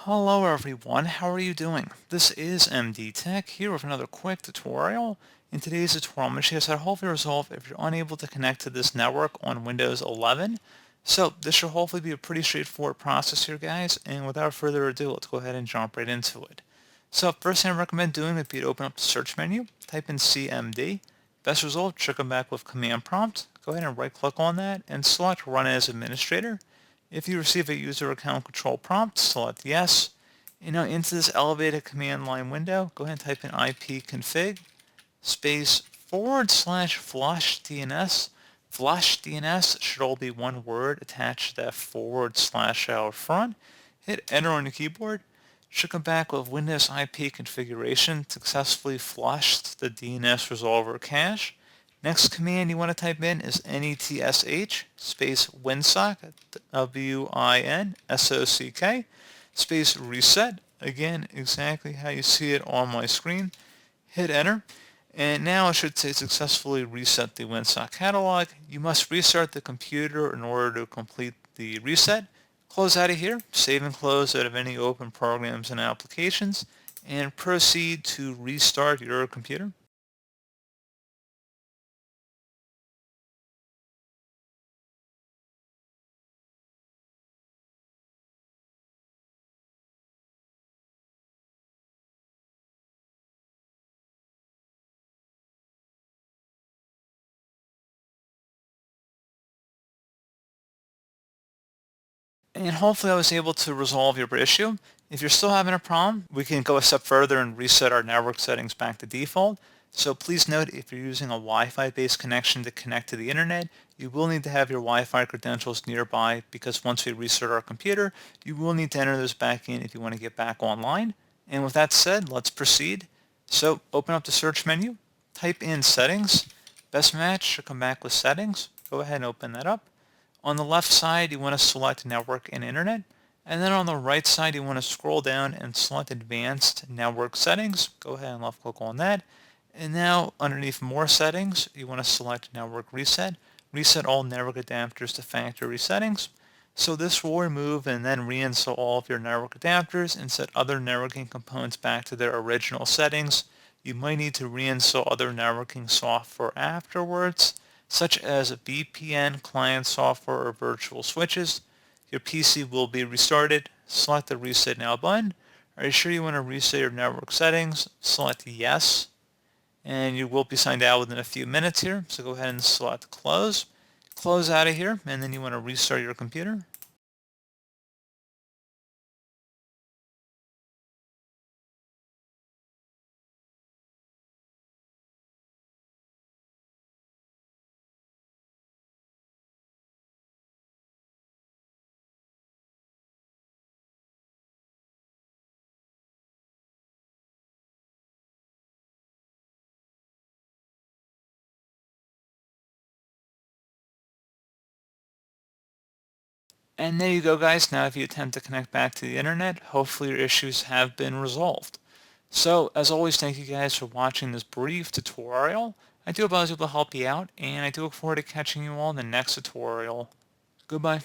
Hello everyone, how are you doing? This is MD Tech here with another quick tutorial. In today's tutorial, I'm going to show you how to hopefully resolve if you're unable to connect to this network on Windows 11. So this should hopefully be a pretty straightforward process here, guys, and without further ado, let's go ahead and jump right into it. So first thing I recommend doing would be to open up the search menu, type in CMD. Best result, should come back with command prompt. Go ahead and right click on that and select Run as Administrator. If you receive a user account control prompt, select yes. And now into this elevated command line window, go ahead and type in ipconfig space /flush DNS. Flush DNS should all be one word attached to that / out front. Hit enter on your keyboard. Should come back with Windows IP configuration successfully flushed the DNS resolver cache. Next command you want to type in is netsh space winsock, WINSOCK, space reset. Again, exactly how you see it on my screen. Hit enter. And now it should say successfully reset the WinSock catalog. You must restart the computer in order to complete the reset. Close out of here, save and close out of any open programs and applications, and proceed to restart your computer. And hopefully I was able to resolve your issue. If you're still having a problem, we can go a step further and reset our network settings back to default. So please note, if you're using a Wi-Fi based connection to connect to the internet, you will need to have your Wi-Fi credentials nearby, because once we restart our computer, you will need to enter those back in if you want to get back online. And with that said, let's proceed. So open up the search menu, type in settings. Best match should come back with settings. Go ahead and open that up. On the left side, you want to select Network and Internet. And then on the right side, you want to scroll down and select Advanced Network Settings. Go ahead and left click on that. And now underneath More Settings, you want to select Network Reset. Reset all network adapters to factory settings. So this will remove and then reinstall all of your network adapters and set other networking components back to their original settings. You might need to reinstall other networking software afterwards, such as VPN, client software, or virtual switches. Your PC will be restarted. Select the Reset Now button. Are you sure you want to reset your network settings? Select Yes. And you will be signed out within a few minutes here, so go ahead and select Close. Close out of here, and then you want to restart your computer. And there you go, guys. Now if you attempt to connect back to the internet, hopefully your issues have been resolved. So, as always, thank you guys for watching this brief tutorial. I do hope I was able to help you out, and I do look forward to catching you all in the next tutorial. Goodbye.